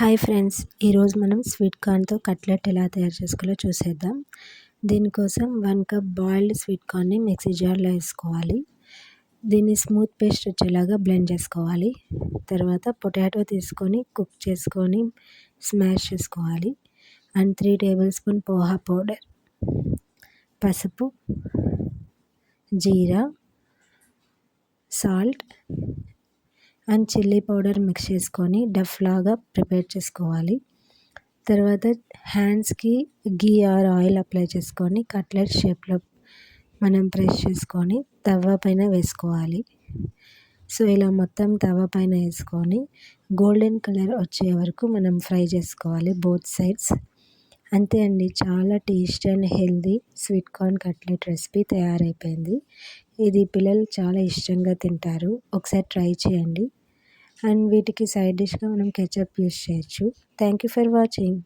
Hi friends, ఈరోజు మనం sweet కార్న్తో cutlet ఎలా తయారు చేసుకోవాలో చూసేద్దాం. దీనికోసం 1 కప్ బాయిల్డ్ స్వీట్ కార్న్ని మిక్సీ జార్లో వేసుకోవాలి. దీన్ని స్మూత్ పేస్ట్ వచ్చేలాగా బ్లెండ్ చేసుకోవాలి. తర్వాత పొటాటో తీసుకొని కుక్ చేసుకొని స్మాష్ చేసుకోవాలి. And 3 table spoon poha powder, పసుపు, జీరా, salt and chilli powder mix చేసుకొని డఫ్ లాగా ప్రిపేర్ చేసుకోవాలి. తర్వాత హ్యాండ్స్కి గీ ఆర్ ఆయిల్ అప్లై చేసుకొని కట్లెట్ షేప్లో మనం ప్రెస్ చేసుకొని తవ్వ పైన వేసుకోవాలి. సో ఇలా మొత్తం తవ్వ పైన వేసుకొని గోల్డెన్ కలర్ వచ్చే వరకు మనం ఫ్రై చేసుకోవాలి బోత్ సైడ్స్. అంతే అండి, చాలా tasty and healthy sweet corn cutlet recipe తయారైపోయింది. ఇది పిల్లలు చాలా ఇష్టంగా తింటారు. ఒకసారి ట్రై చేయండి. అండ్ వీటికి సైడ్ డిష్గా మనం కెచప్ యూస్ చేయొచ్చు. Thank you for watching.